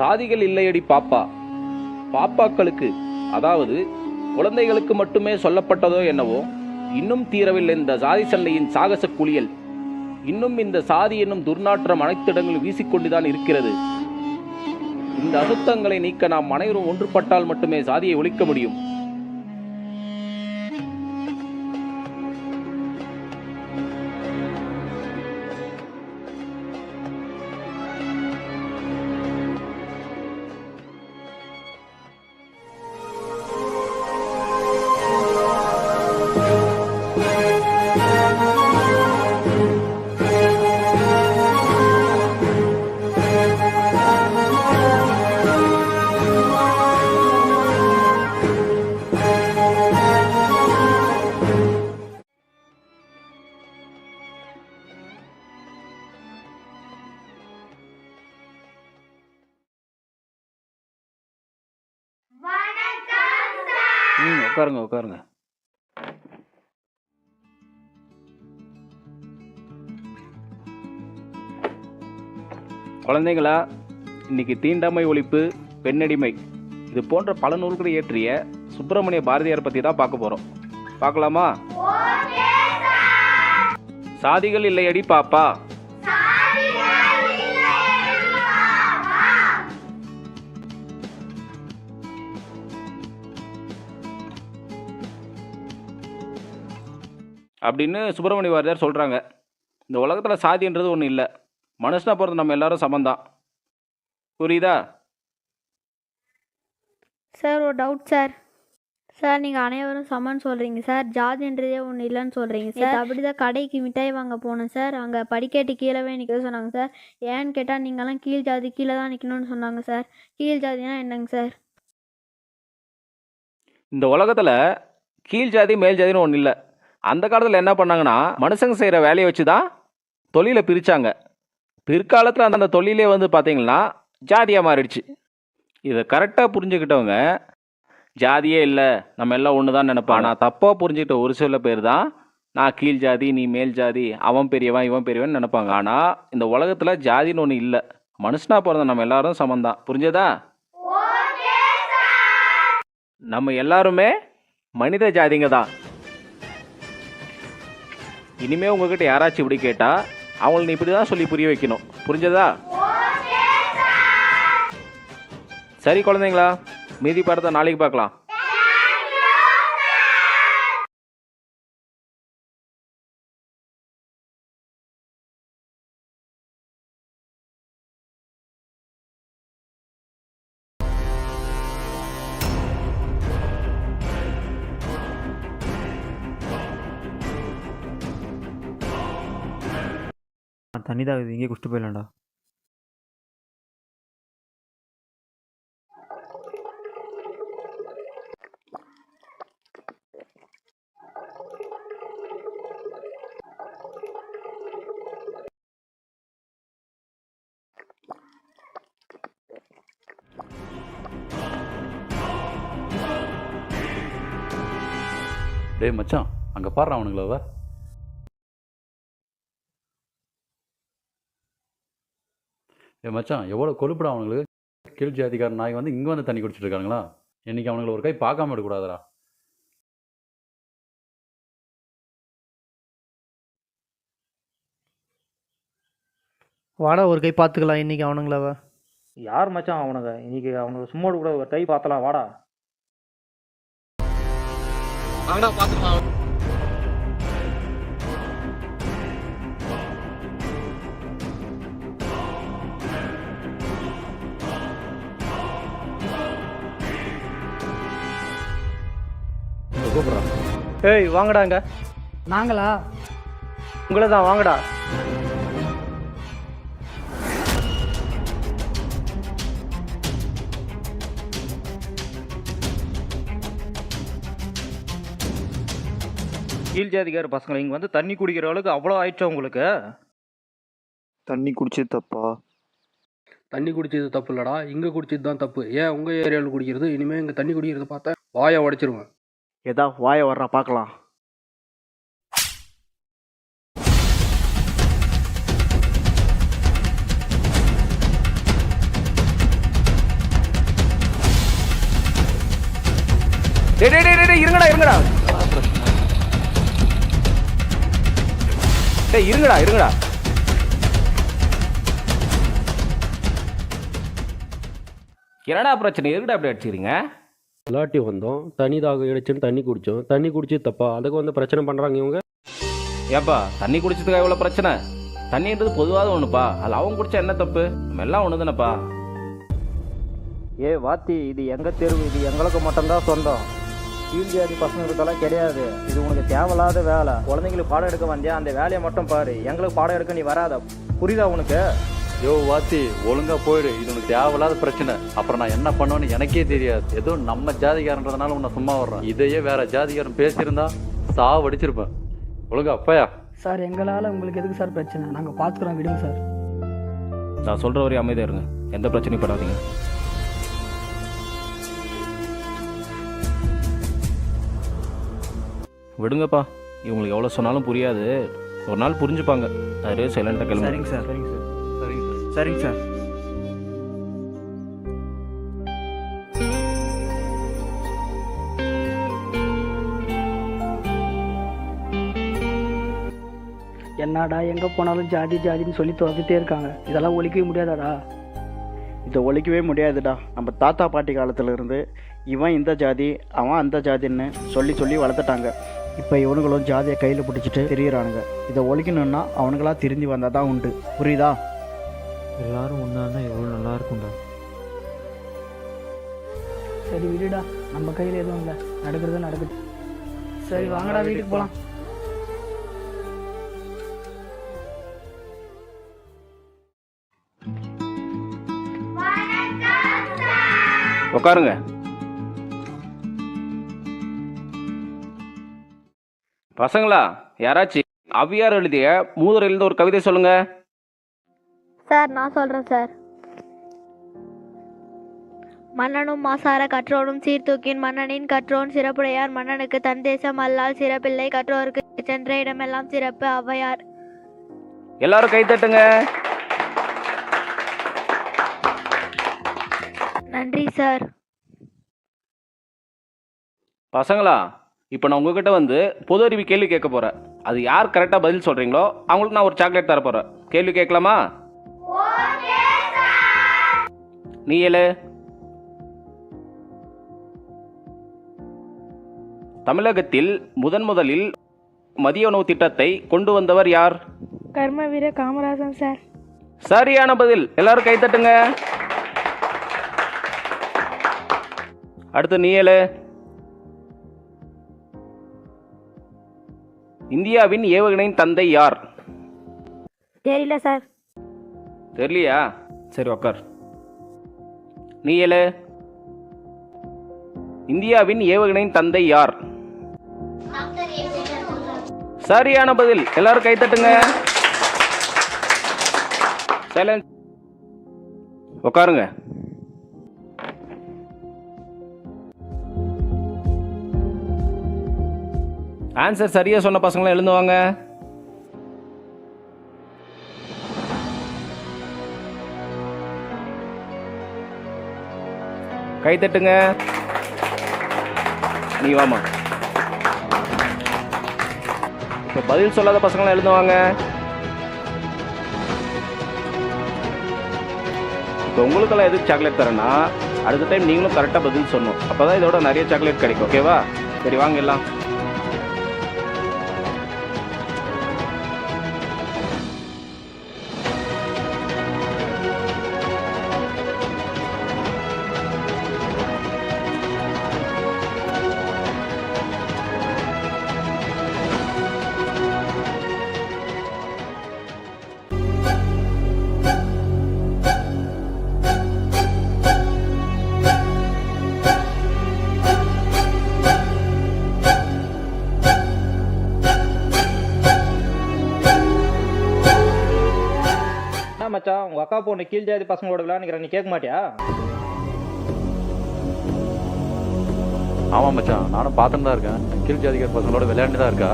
சாதிகள் இல்லையடி பாப்பா. பாப்பாக்களுக்கு, அதாவது குழந்தைகளுக்கு மட்டுமே சொல்லப்பட்டதோ என்னவோ, இன்னும் தீரவில்லை இந்த சாதி சண்டையின் சாகச குளியல். இன்னும் இந்த சாதி என்னும் துர்நாற்றம் அனைத்து இடங்களில் வீசிக்கொண்டுதான் இருக்கிறது. இந்த அசுத்தங்களை நீக்க நாம் அனைவரும் ஒன்றுபட்டால் மட்டுமே சாதியை ஒழிக்க முடியும். உட்காருங்க உட்காருங்க. குழந்தைங்களா, இன்னைக்கு தீண்டாமை ஒழிப்பு, பெண்ணடிமை இது போன்ற பல நூல்களை இயற்றிய சுப்பிரமணிய பாரதியார் பற்றி தான் பார்க்க போகிறோம். பார்க்கலாமா? சாதிகள் இல்லையடி பாப்பா. அப்படின்னு சுப்பிரமணிய பாரதியார் சொல்கிறாங்க. இந்த உலகத்தில் சாதின்றது ஒன்றும் இல்லை. மனுஷனாக பிறந்த நம்ம எல்லாரும் சமந்தான். புரியுதா சார்? ஒரு டவுட் சார். சார், நீங்கள் அனைவரும் சமன்னு சொல்கிறீங்க சார், ஜாதின்றதே ஒன்று இல்லைன்னு சொல்கிறீங்க சார். அப்படி தான் கடைக்கு மிட்டாய் வாங்க போனேன் சார். அங்கே படிக்கட்டு கீழவே நிற்க சொன்னாங்க சார். ஏன்னு கேட்டால் நீங்கள்லாம் கீழ் ஜாதி கீழே தான் நிற்கணும்னு சொன்னாங்க சார். கீழ் ஜாதினா என்னங்க சார்? இந்த உலகத்தில் கீழ் ஜாதி மேல் ஜாதின்னு ஒன்றும் இல்லை. அந்த காலத்தில் என்ன பண்ணாங்கன்னா, மனுஷங்க செய்கிற வேலையை வச்சு தான் தொழிலை பிரித்தாங்க. பிற்காலத்தில் அந்த தொழிலே வந்து பார்த்தீங்கன்னா ஜாதியாக மாறிடுச்சு. இதை கரெக்டாக புரிஞ்சுக்கிட்டவங்க ஜாதியே இல்லை, நம்ம எல்லாம் ஒன்று தான் நினைப்பான். ஆனால் தப்பாக புரிஞ்சுக்கிட்ட ஒரு சில பேர் தான் நான் கீழ் ஜாதி, நீ மேல் ஜாதி, அவன் பெரியவன் இவன் பெரியவன் நினைப்பாங்க. ஆனால் இந்த உலகத்தில் ஜாதின்னு ஒன்று இல்லை. மனுஷனாக பிறந்த நம்ம எல்லாரும் சமந்தான். புரிஞ்சதா? நம்ம எல்லாருமே மனித ஜாதிங்க தான். இனிமே உங்ககிட்ட யாராச்சும் இப்படி கேட்டா அவங்களை நீ இப்படி தான் சொல்லி புரிய வைக்கணும். புரிஞ்சதா? சரி குழந்தைங்களா, மீதி பாடத்தை நாளைக்கு பார்க்கலாம். தண்ணி தான் இங்கே குடிச்சிட்டு போயிடலாம்டா. டேய் மச்சான், அங்கே பாடுறான் அவனுங்களவ. மச்சான், எவ்வளோ கொழுப்புடா அவனுங்களுக்கு. கீழ் ஜாதிக்கார நாய் வந்து இங்கே வந்து தண்ணி குடிச்சிட்டு இருக்காங்களா? இன்னைக்கு அவனுங்களை ஒரு கை பார்க்காம விடக்கூடாதுடா. வாடா, ஒரு கை பார்த்துக்கலாம் இன்னைக்கு அவனுங்களவ. யார் மச்சான் அவனுங்க? இன்னைக்கு அவனுக்கு சும்மா கூட ஒரு கை பார்த்தலாம். வாடா பார்த்துக்கலாம். கூப்பிட்றான். ஏய் வாங்கடாங்க. நாங்களா? உங்களை தான், வாங்கடா. கீழ் ஜாதிக்கார பசங்களை இங்கே வந்து தண்ணி குடிக்கிற அளவுக்கு அவ்வளோ ஆயிடுச்சா உங்களுக்கு? தண்ணி குடிச்சது தப்பா? தண்ணி குடிச்சது தப்பு இல்லடா, இங்கே குடிச்சது தான் தப்பு. ஏன் உங்கள் ஏரியாவில் குடிக்கிறது? இனிமேல் இங்கே தண்ணி குடிக்கிறத பார்த்தா வாயை உடைச்சிருவேன். ஏதா வாயை வர்றா பார்க்கலாம். டேய் டேய் டேய் டேய், இருங்கடா இருங்கடா. டேய் இருங்கடா இருங்கடா. என்னடா பிரச்சனை, எதுக்குடா அப்படி அடிச்சுக்கிறீங்க? விளாட்டி வந்தோம், தண்ணி தாக இடிச்சுன்னு தண்ணி குடித்தோம். தண்ணி குடிச்சு தப்பா, அதுக்கு வந்து பிரச்சனை பண்ணுறாங்க இவங்க. ஏப்பா தண்ணி குடிச்சதுக்காக இவ்வளோ பிரச்சனை? தண்ணின்றது பொதுவாக ஒன்றுப்பா, அதில் அவங்க குடிச்சா என்ன தப்பு? நம்ம எல்லாம் ஒன்று தானேப்பா. ஏ வாத்தி, இது எங்கள் தெருவு, இது எங்களுக்கு மட்டும்தான் சொந்தம். கீழ் ஜாதி பசங்களுக்கெல்லாம் கிடையாது. இது உனக்கு தேவையில்லாத வேலை. குழந்தைங்களுக்கு பாடம் எடுக்க வந்தியா, அந்த வேலையை மட்டும் பாரு. எங்களுக்கு பாடம் எடுக்க நீ வராத. புரியுதா உனக்கு? யோ வாத்தி, ஒழுங்கா போயிடு. இது உனக்கு தேவையில்லாத பிரச்சனை. அப்புறம் நான் என்ன பண்ணுவேன்னு எனக்கே தெரியாது. ஏதோ நம்ம ஜாதிகாரன்றதுனால உன்னை சும்மா வர்றேன். இதையே வேற ஜாதிகாரன் பேசியிருந்தா சாவடிச்சிருப்பேன். ஒழுங்கா அப்பயா. சார் எங்களால் உங்களுக்கு எதுக்கு சார் பிரச்சனை? நாங்கள் பார்த்துக்குறோம், விடுங்க சார். நான் சொல்கிற வரையும் அமைதியாக இருங்க, எந்த பிரச்சனையும் படாதீங்க. விடுங்கப்பா, இவங்களுக்கு எவ்வளோ சொன்னாலும் புரியாது. ஒரு நாள் புரிஞ்சுப்பாங்க. அதே சைலண்டாக கிளம்பி. சரிங்க சார். சரிங்க சார். சரிங்க சார். சரிங்க சார். என்னடா எங்கே போனாலும் ஜாதி ஜாதின்னு சொல்லி துரத்திட்டே இருக்காங்க. இதெல்லாம் ஒழிக்கவே முடியாதாடா? இதை ஒழிக்கவே முடியாதுடா. நம்ம தாத்தா பாட்டி காலத்துல இருந்து இவன் இந்த ஜாதி, அவன் அந்த ஜாதின்னு சொல்லி சொல்லி வளர்த்துட்டாங்க. இப்போ இவனுங்களும் ஜாதியை கையில் பிடிச்சிட்டு திரியிறானுங்க. இதை ஒழிக்கணும்னா அவனுங்களா திருந்தி வந்தால் தான் உண்டு. புரியுதா? எல்லாரும் ஒன்றா இருந்தால் எவ்வளோ நல்லா இருக்கும்டா. சரி விடுடா, நம்ம கையில் எதுவும் இல்லை, நடக்கிறது நடக்குது. சரி வாங்கடா, வீட்டுக்கு போகலாம். உட்காருங்க. பசங்களா, யாராச்சும் ஔவையார் எழுதிய மூதுரையிலிருந்து ஒரு கவிதை சொல்லுங்க. சார் நான் சொல்கிறேன் சார். மன்னனும் மாசார கற்றோனும் சீர்தூக்கின் மன்னனின் கற்றோன் சிறப்புடையார். மன்னனுக்கு தன் தேசம் அல்லால் சிறப்பில்லை, கற்றோருக்கு சென்ற இடமெல்லாம் சிறப்பு. ஔவையார். எல்லாரும் கை தட்டுங்க. நன்றி சார். பசங்களா, இப்போ நான் உங்ககிட்ட வந்து பொது அறிவு கேள்வி கேட்க போகிறேன். அது யார் கரெக்டாக பதில் சொல்கிறீங்களோ அவங்களுக்கு நான் ஒரு சாக்லேட் தர போகிறேன். கேள்வி கேட்கலாமா? நீ ஏழு. தமிழகத்தில் முதலில் மதிய உணவு திட்டத்தை கொண்டு வந்தவர் யார்? கர்மவீர காமராஜன் சார். சரியான பதில். எல்லாரும் கை தட்டுங்க. அடுத்து நீ ஏழு. இந்தியாவின் ஏவுகணையின் தந்தை யார்? தெரியல சார். தெரியலையா? சரி உக்கார். நீ ஏழு. இந்தியாவின் ஏவுகணையின் தந்தை யார்? சரியான பதில். எல்லாரும் கை தட்டுங்க. சைலன்ஸ். உட்காருங்க. ஆன்சர் சரியா சொன்ன பசங்களாம் எழுந்து வாங்க. கை தட்டுங்க. நீ வாமா. இப்போ பதில் சொல்லாத பசங்களாம் எழுந்து வாங்க. இப்போ உங்களுக்கெல்லாம் எதுக்கு சாக்லேட் தரேன்னா, அடுத்த டைம் நீங்களும் கரெக்டாக பதில் சொல்லணும். அப்போ தான் இதோட நிறைய சாக்லேட் கிடைக்கும். ஓகேவா? சரி வாங்க எல்லாம். என்ன மச்சான், உங்கள் அக்கா பொண்ணு கீழ் ஜாதி பசங்களோட விளையாண்டுக்கிறேன், நீ கேட்க மாட்டியா? ஆமாம் மச்சான், நானும் பார்த்துட்டு தான் இருக்கேன். கீழ் ஜாதிகார் பசங்களோட விளையாண்டு தான் இருக்கா.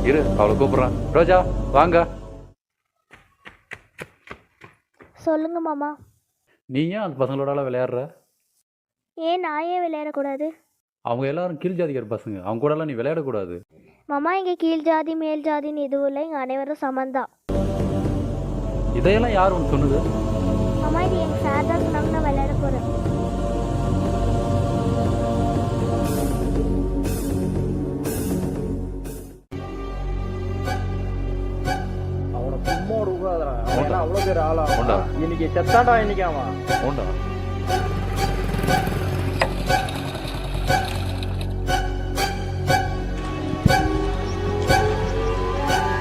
இரு, அவளை கூப்பிட்றேன். ரோஜா வாங்க. சொல்லுங்க மாமா. நீ ஏன் அந்த பசங்களோட விளையாடுற? ஏன் நான் ஏன் விளையாடக்கூடாது? அவங்க எல்லாரும் கீழ் ஜாதிக்கார பசங்க, அவங்க கூடலாம் நீ விளையாடக்கூடாது. மாமா இங்கே கீழ் ஜாதி மேல் ஜாதின்னு எதுவும் இல்லை, இங்கே அனைவரும் சமந்தான். இதையெல்லாம் யார் உனக்கு சொன்னது? மாமா இது எங்கள் சார் தான் சொன்னாங்க, நான் விளையாட போகிறேன். அவனை சும்மா விடாதடா, அவன் அவன் அவ்வளோ பேர் ஆளா உண்டா? இன்னைக்கு செத்தாண்டா இன்னைக்கு அவன். உண்டா?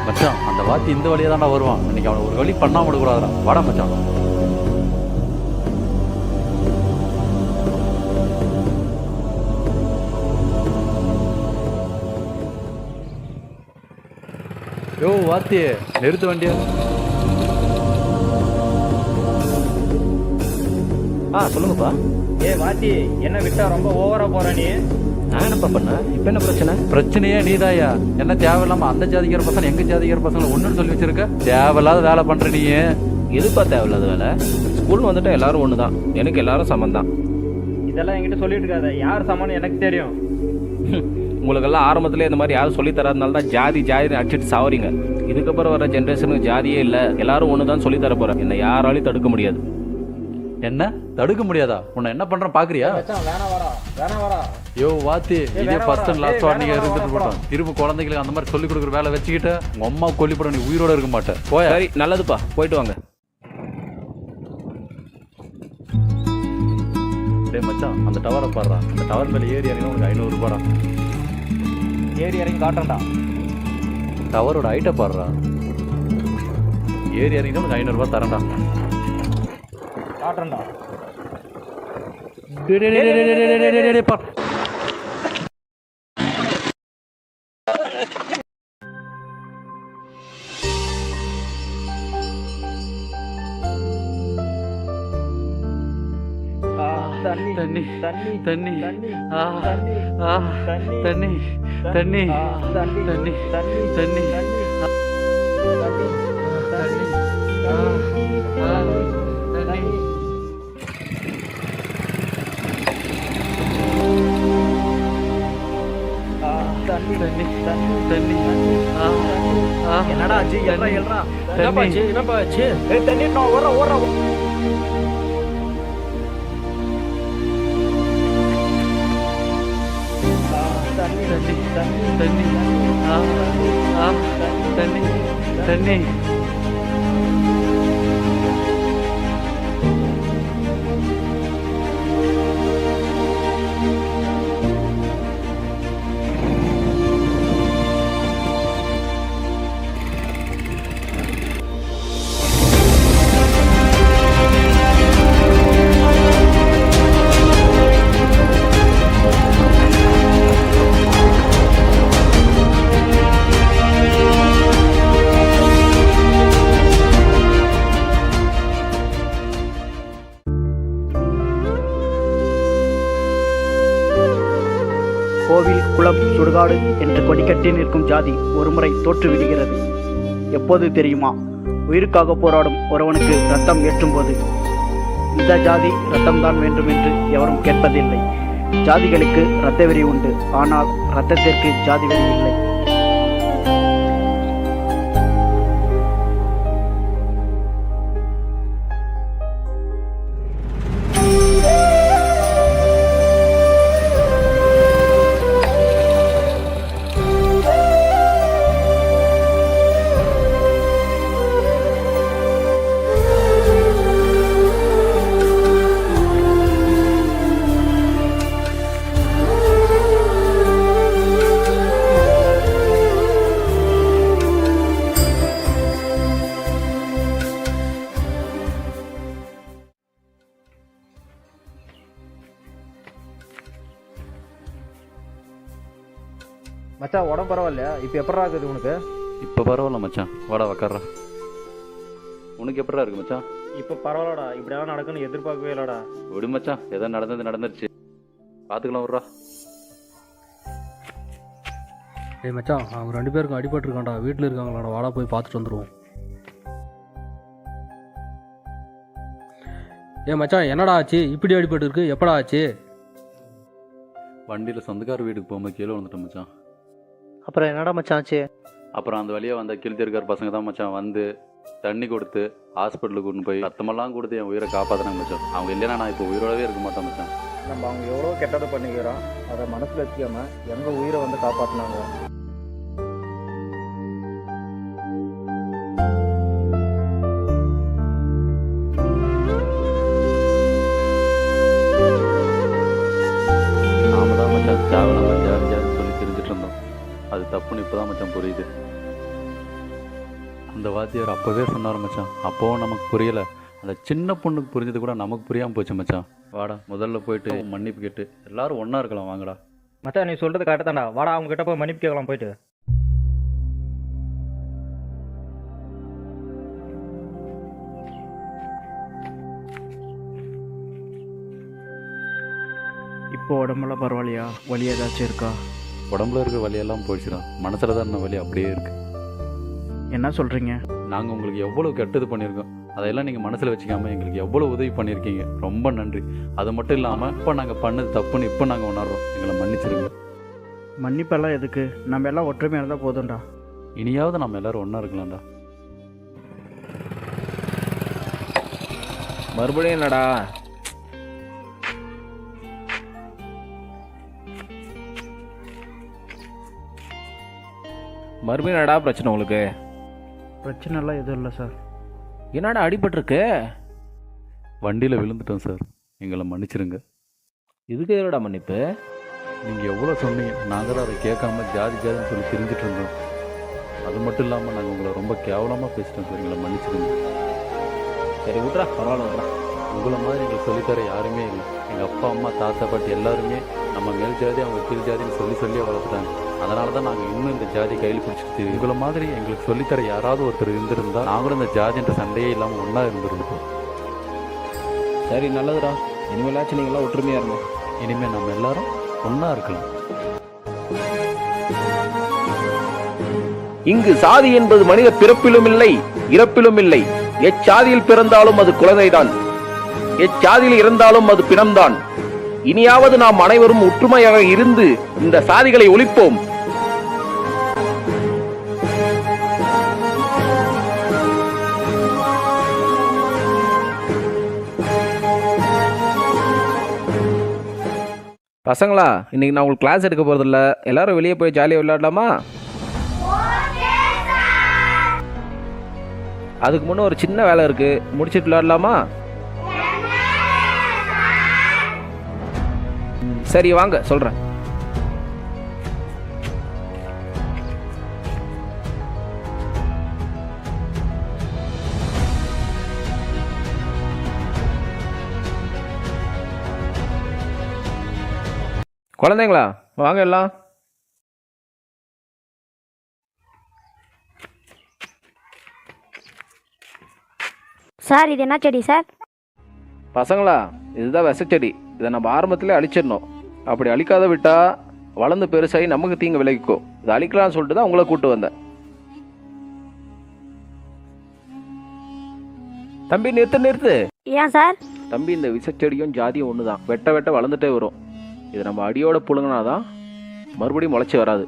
மச்சான் அந்த வாத்தி இந்த வழியா தான்டா வருவான். இன்னைக்கு அவனை ஒரு வழி பண்ணாம விடக்கூடாதுடா. வாடா மச்சான். யோ வாத்தி, நிறுத்து வண்டியா. சொல்லுங்கப்பா. வாத்தி என்ன விட்டா ரொம்ப ஓவரா போற நீ. நான் என்னப்பா பண்ணேன்? இப்போ என்ன பிரச்சனை? பிரச்சனையே நீதாயா. என்ன தேவையில்லாம அந்த ஜாதிக்கார பசங்க எங்க ஜாதிக்கார பசங்களை ஒண்ணுன்னு சொல்லி வச்சிருக்க. தேவையில்லாத வேலை பண்ற நீ. எதுப்பா தேவையில்லாத வேலை? ஸ்கூல் வந்துட்டா எல்லாரும் ஒன்று தான், எனக்கு எல்லாரும் சமம் தான். இதெல்லாம் என்கிட்ட சொல்லிட்டு இருக்காத, யார் சமான்னு எனக்கு தெரியும். உங்களுக்கெல்லாம் ஆரம்பத்திலே இந்த மாதிரி யாரும் சொல்லி தராதனால தான் ஜாதி ஜாதின்னு அடிச்சுட்டு சாவறீங்க. இதுக்கப்புறம் வர ஜென்ரேஷனுக்கு ஜாதியே இல்லை, எல்லாரும் ஒன்று தான் சொல்லி தர போகிறேன். என்னை யாராலையும் தடுக்க முடியாது. என்ன தடுக்க முடியாதா? உன்னை என்ன பண்றேன் பாக்குறியா? வேணா வரா. யோ வாத்தி, இதே வேணா ஃபர்ஸ்ட் அண்ட் வரா. லாஸ்ட் வார்னிங் வேணா இருந்துட்டு வரா. போட்டோம். திரும்ப குழந்தைகளுக்கு அந்த மாதிரி சொல்லி கொடுக்குற வேலை வச்சுக்கிட்டு உங்க அம்மா கொல்லிப்பட நீ உயிரோட இருக்க மாட்டேன். போயா? சரி, நல்லதுப்பா, போயிட்டு வாங்க. டேய் மச்சான், அந்த டவரை பாடுறா. அந்த டவர் மேலே ஏறி இறங்கினா உனக்கு 500 ரூபாடா. ஏறி இறங்கி காட்டுறேன்டா. டவரோட ஹைட்டை பாடுறா. ஏறி இறங்கினா உனக்கு 500 ரூபாய் தரேன்டா. காட்டுறேன்டா. டேய் டேய் டேய் டேய் டேய் டேய் டேய் டேய் பா. தண்ணி தண்ணி தண்ணி தண்ணி தண்ணி ஆ தண்ணி ஆ தண்ணி தண்ணி தண்ணி தண்ணி தண்ணி தண்ணி தண்ணி தண்ணி தண்ணி ஆ ஆ தண்ணி. தண்ணி தண்ணி தண்ணி தண்ணி ஆ ஆ என்னடா ஆச்சு? எல்றா எல்றா. என்னப்பா ஆச்சு? என்னப்பா ஆச்சு? தண்ணி நான் ஓடுறா. தண்ணி தண்ணி தண்ணி தண்ணி ஆ ஆ தண்ணி தண்ணி. கோவில் குளம் சுடுகாடு என்று கொடிக்கட்டி நிற்கும் ஜாதி ஒருமுறை தோற்றுவிடுகிறது. எப்போது தெரியுமா? உயிருக்காக போராடும் ஒருவனுக்கு ரத்தம் ஏற்றும்போது. இந்த ஜாதி ரத்தம்தான் வேண்டும் என்று எவரும் கேட்பதில்லை. ஜாதிகளுக்கு இரத்த வெறி உண்டு, ஆனால் இரத்தத்திற்கு ஜாதி வெறி இல்லை. மச்சான் உடம்பு பரவாயில்லையா? இப்போ எப்படா இருக்குது உனக்கு? இப்போ பரவாயில்ல மச்சான், வாடா உக்கார்றா. உனக்கு எப்படா இருக்கு மச்சான்? இப்போ பரவாயில்லடா. இப்படியெல்லாம் நடக்குன்னு எதிர்பார்க்கவே இல்லடா. விடு மச்சான், எதோ நடந்துருச்சு, பார்த்துக்கலாம். விட்றா. ஏய் மச்சான், அவங்க 2 பேருக்கும் அடிபட்டுருக்கான்டா. வீட்டில் இருக்காங்களாடா, வாடா போய் பார்த்துட்டு வந்துடுவோம். ஏ மச்சான், என்னடா ஆச்சு? இப்படி அடிபட்டு இருக்கு, எப்படா ஆச்சு? வண்டியில் சொந்தக்கார வீட்டுக்கு போகும்போது கீழே வந்துட்டேன் மச்சான். அப்புறம் என்னடா மச்சான் ஆச்சு? அப்புறம் அந்த வழியாக வந்த கீழ்த்திருக்கார் பசங்க தான் மச்சான் வந்து தண்ணி கொடுத்து ஹாஸ்பிட்டலுக்கு கூட்டின்னு போய் ரத்தமெல்லாம் கொடுத்து என் உயிரை காப்பாற்றினாங்க மச்சான். அவங்க இல்லைன்னா நான் இப்போ உயிரோடவே இருக்க மாட்டேன் மச்சான். நம்ம அவங்க எவ்வளோ கெட்டதை பண்ணிக்கிறோம், அதை மனசில் வச்சுக்காம எங்கள் உயிரை வந்து காப்பாற்றினாங்க. நாம தான் மச்சான் தேவையில்லாம ஜாதி ஜாதின்னு சொல்லி தெரிஞ்சுட்டு இருந்தோம். அது தப்புன்னு இப்போ தான் மச்சான் புரியுது. அந்த வாத்தியார் அப்போவே சொன்னார் மச்சான். அப்போவும் நமக்கு புரியலை. அந்த சின்ன பொண்ணுக்கு புரிஞ்சது கூட நமக்கு புரியாமல் போச்சு மச்சான். வாடா முதல்ல போயிட்டு மன்னிப்பு கேட்டு எல்லாரும் ஒன்றா இருக்கலாம் வாங்கடா. மச்சான் நீ சொல்கிறது கரெக்டாக தான்டா. வாடா அவங்க கிட்ட போய் மன்னிப்பு கேட்கலாம் போயிட்டு. இப்போ உடம்புலாம் பரவாயில்லையா? வலி ஏதாச்சும் இருக்கா? உடம்புல இருக்க வலியெல்லாம் போயிடுச்சுடா. மனசில் தான் வலி அப்படியே இருக்கு. என்ன சொல்கிறீங்க? நாங்கள் உங்களுக்கு எவ்வளோ கெட்டது பண்ணியிருக்கோம், அதையெல்லாம் நீங்கள் மனசில் வச்சுக்காமல் எங்களுக்கு எவ்வளோ உதவி பண்ணியிருக்கீங்க. ரொம்ப நன்றி. அது மட்டும் இல்லாமல் இப்போ நாங்கள் பண்ணது தப்புன்னு இப்போ நாங்கள் உணர்றோம். எங்களை மன்னிச்சிருங்க. மன்னிப்பெல்லாம் எதுக்கு? நம்ம எல்லாம் ஒற்றுமையாக இருந்தால் போதும்டா. இனியாவது நம்ம எல்லாரும் ஒன்றா இருக்கலாம்டா. மறுபடியும் என்னடா? மறுபடியும் என்னடா பிரச்சனை உங்களுக்கு? பிரச்சனைலாம் எதுவும் இல்லை சார். என்னடா அடிபட்டிருக்கு? வண்டியில் விழுந்துட்டோம் சார், எங்களை மன்னிச்சிருங்க. இதுக்கு எதுடா மன்னிப்பு? நீங்கள் எவ்வளோ சொன்னீங்க, நாங்கள் தான் அதை கேட்காம ஜாதி ஜாதின்னு சொல்லி தெரிஞ்சிட்டு இருந்தோம். அது மட்டும் இல்லாமல் நாங்கள் உங்களை ரொம்ப கேவலமாக பேசிட்டோம் சார், எங்களை மன்னிச்சிருங்க. சரி விட்றா, பரவாயில்ல விட்றா. உங்களை மாதிரி எங்களுக்கு சொல்லித்தர யாருமே இல்லை. எங்கள் அப்பா அம்மா தாத்தா பாட்டி எல்லாருமே நம்ம மேல் ஜாதி அவங்க கீழ் ஜாதின்னு சொல்லியே வளர்த்துட்டாங்க. அதனால தான் நாங்கள் இன்னும் இந்த ஜாதி கையில் பிடிச்சிட்டு உங்களை மாதிரி எங்களுக்கு சொல்லித்தர யாராவது ஒருத்தர் இருந்திருந்தால் நாங்களும் இந்த ஜாதின்ற சண்டையே இல்லாமல் ஒன்றா இருந்திருந்தோம். சரி நல்லதுடா. இனிமேலாச்சும் நீங்களாம் ஒற்றுமையாக இருங்க. இனிமேல் நம்ம எல்லாரும் ஒன்றா இருக்கலாம். இங்கு சாதி என்பது மனித பிறப்பிலும் இல்லை இறப்பிலும் இல்லை. எச்சாதியில் பிறந்தாலும் அது குழந்தைதான், எச்சாதியில் இறந்தாலும் அது பிணம்தான். இனியாவது நாம் அனைவரும் ஒற்றுமையாக இருந்து இந்த சாதிகளை ஒழிப்போம். பசங்களா, இன்னைக்கு நான் உங்களுக்கு கிளாஸ் எடுக்க போறதில்ல. எல்லாரும் வெளியே போய் ஜாலியாக விளையாடலாமா? அதுக்கு முன்னே ஒரு சின்ன வேலை இருக்கு, முடிச்சிட்டு விளையாடலாமா? சரி வாங்க சொல்றேன். குழந்தைங்களா வாங்க எல்லாம். சார் இது என்ன செடி சார்? பசங்களா, இதுதான் விசச்செடி. இதை நம்ம ஆரம்பத்திலே அழிச்சிடணும். அப்படி அழிக்காத விட்டா வளர்ந்து பெருசாகி நமக்கு தீங்கு விளைவிக்கும். இதை அழிக்கலாம்னு சொல்லிட்டு தான் உங்களை கூட்டு வந்தேன். தம்பி நிறுத்து. ஏன் சார்? தம்பி, இந்த விசச்செடியும் ஜாதியும் ஒன்று தான். வெட்ட வெட்ட வளர்ந்துட்டே வரும். இதை நம்ம அடியோட புழுங்கினாதான் மறுபடியும் முளைச்சி வராது.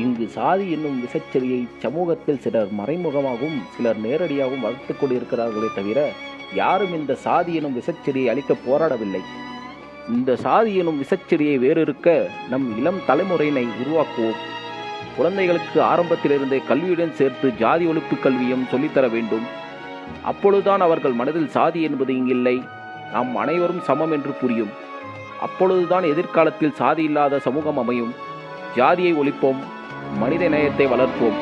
இங்கு சாதி என்னும் விசச்செடியை சமூகத்தில் சிலர் மறைமுகமாகவும் சிலர் நேரடியாகவும் வளர்த்துக் கொண்டிருக்கிறார்களே தவிர யாரும் இந்த சாதி எனும் விசச்செடியை அழிக்க போராடவில்லை. இந்த சாதி எனும் விசச்செடியை வேறிருக்க நம் இளம் தலைமுறையினை உருவாக்குவோம். குழந்தைகளுக்கு ஆரம்பத்திலிருந்தே கல்வியுடன் சேர்த்து ஜாதி ஒழிப்பு கல்வியும் சொல்லித்தர வேண்டும். அப்பொழுதுதான் அவர்கள் மனதில் சாதி என்பது இங்கில்லை, நாம் அனைவரும் சமம் என்று புரியும். அப்பொழுதுதான் எதிர்காலத்தில் சாதி இல்லாத சமூகம் அமையும். ஜாதியை ஒழிப்போம், மனித நேயத்தை வளர்ப்போம்.